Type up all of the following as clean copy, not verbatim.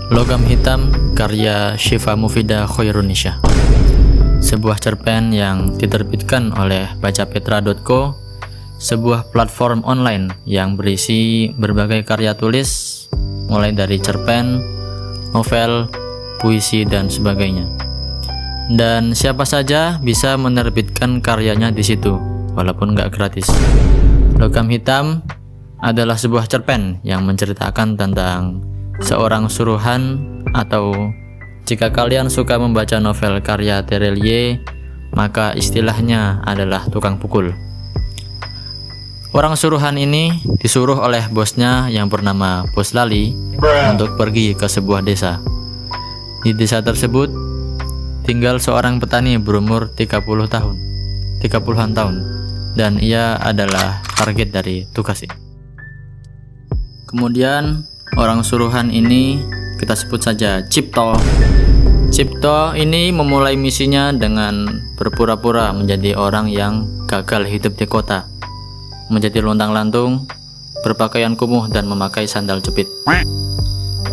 Logam Hitam karya Syifa Mufidah Khairunnisa. Sebuah cerpen yang diterbitkan oleh bacapetra.co, sebuah platform online yang berisi berbagai karya tulis mulai dari cerpen, novel, puisi dan sebagainya. Dan siapa saja bisa menerbitkan karyanya di situ walaupun nggak gratis. Logam Hitam adalah sebuah cerpen yang menceritakan tentang seorang suruhan, atau jika kalian suka membaca novel karya Terelie, maka istilahnya adalah tukang pukul. Orang suruhan ini disuruh oleh bosnya yang bernama Bos Lali untuk pergi ke sebuah desa. Di desa tersebut tinggal seorang petani berumur 30-an tahun, dan ia adalah target dari tugas ini. Kemudian orang suruhan ini kita sebut saja Cipto. Cipto ini memulai misinya dengan berpura-pura menjadi orang yang gagal hidup di kota, menjadi lontang-lantung, berpakaian kumuh dan memakai sandal jepit.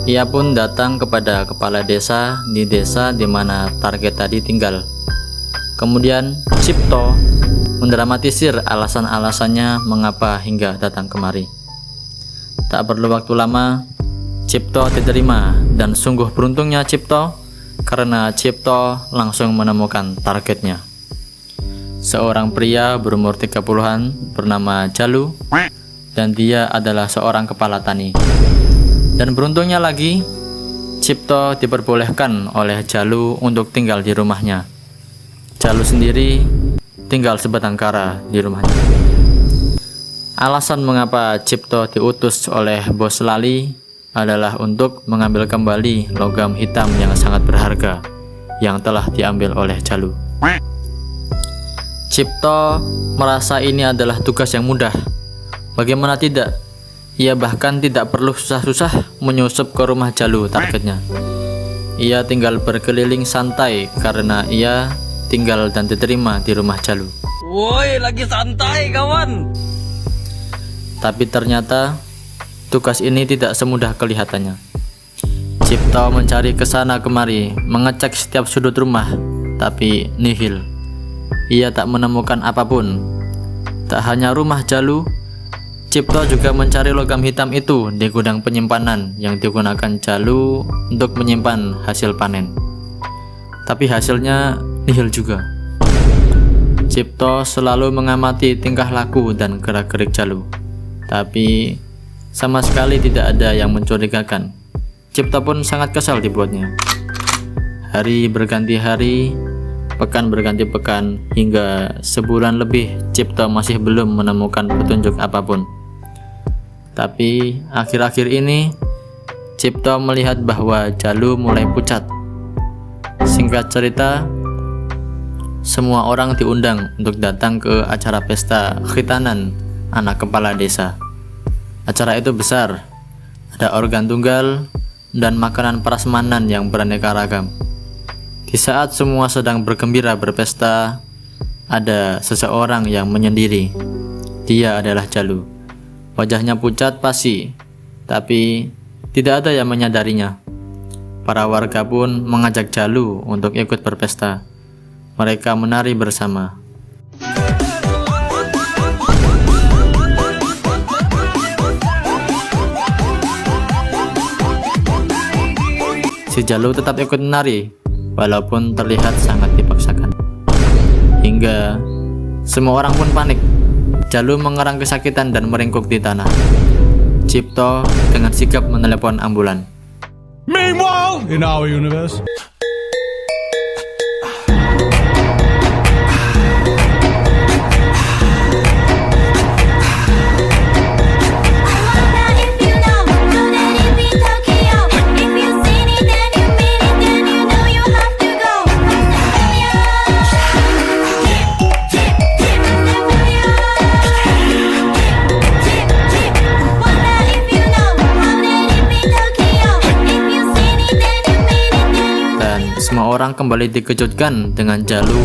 Ia pun datang kepada kepala desa di mana target tadi tinggal. Kemudian Cipto mendramatisir alasan-alasannya mengapa hingga datang kemari. Tak perlu waktu lama, Cipto diterima, dan sungguh beruntungnya Cipto karena Cipto langsung menemukan targetnya. Seorang pria berumur 30-an bernama Jalu, dan dia adalah seorang kepala tani. Dan beruntungnya lagi, Cipto diperbolehkan oleh Jalu untuk tinggal di rumahnya. Jalu sendiri tinggal sebatang kara di rumahnya. Alasan mengapa Cipto diutus oleh Bos Lali adalah untuk mengambil kembali logam hitam yang sangat berharga yang telah diambil oleh Jalu. Cipto merasa ini adalah tugas yang mudah. Bagaimana tidak? Ia bahkan tidak perlu susah-susah menyusup ke rumah Jalu targetnya. Ia tinggal berkeliling santai karena ia tinggal dan diterima di rumah Jalu. Woi, lagi santai kawan. Tapi ternyata tugas ini tidak semudah kelihatannya. Cipto mencari kesana kemari, mengecek setiap sudut rumah, tapi nihil. Ia tak menemukan apapun. Tak hanya rumah Jalu, Cipto juga mencari logam hitam itu di gudang penyimpanan yang digunakan Jalu untuk menyimpan hasil panen. Tapi hasilnya nihil juga. Cipto selalu mengamati tingkah laku dan gerak-gerik Jalu, tapi sama sekali tidak ada yang mencurigakan. Cipto pun sangat kesal dibuatnya. Hari berganti hari, pekan berganti pekan, hingga sebulan lebih Cipto masih belum menemukan petunjuk apapun. Tapi akhir-akhir ini Cipto melihat bahwa Jalu mulai pucat. Singkat cerita, semua orang diundang untuk datang ke acara pesta khitanan anak kepala desa. Acara itu besar, ada organ tunggal dan makanan prasmanan yang beraneka ragam. Di saat semua sedang bergembira berpesta, ada seseorang yang menyendiri. Dia adalah Jalu. Wajahnya pucat pasi, tapi tidak ada yang menyadarinya. Para warga pun mengajak Jalu untuk ikut berpesta. Mereka menari bersama. Si Jalu tetap ikut menari, walaupun terlihat sangat dipaksakan. Hingga semua orang pun panik. Jalu mengerang kesakitan dan meringkuk di tanah. Cipto dengan sigap menelepon ambulan. Meanwhile, in our universe. Semua orang kembali dikejutkan dengan Jalu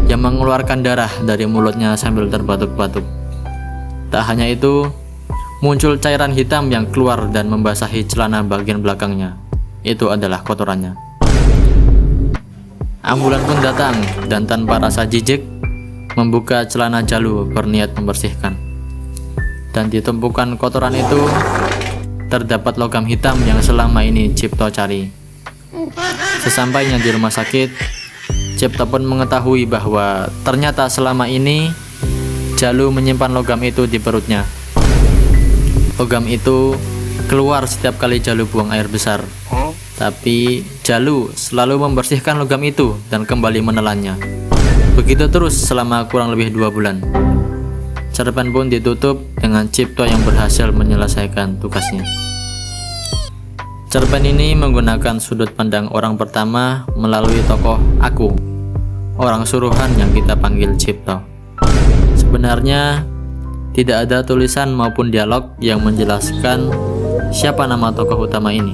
yang mengeluarkan darah dari mulutnya sambil terbatuk-batuk. Tak hanya itu, muncul cairan hitam yang keluar dan membasahi celana bagian belakangnya. itu adalah kotorannya. Ambulan pun datang dan tanpa rasa jijik membuka celana Jalu berniat membersihkan. Dan di tumpukan kotoran itu terdapat logam hitam yang selama ini Cipto cari. Sesampainya di rumah sakit, Cipto pun mengetahui bahwa ternyata selama ini Jalu menyimpan logam itu di perutnya. Logam itu keluar setiap kali Jalu buang air besar. Tapi Jalu selalu membersihkan logam itu dan kembali menelannya. Begitu terus selama kurang lebih 2 bulan. Cerpen pun ditutup dengan Cipto yang berhasil menyelesaikan tugasnya. Cerpen ini menggunakan sudut pandang orang pertama melalui tokoh aku, orang suruhan yang kita panggil Cipto. Sebenarnya tidak ada tulisan maupun dialog yang menjelaskan siapa nama tokoh utama ini.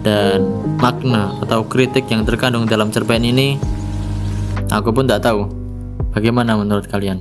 Dan makna atau kritik yang terkandung dalam cerpen ini aku pun tak tahu. Bagaimana menurut kalian?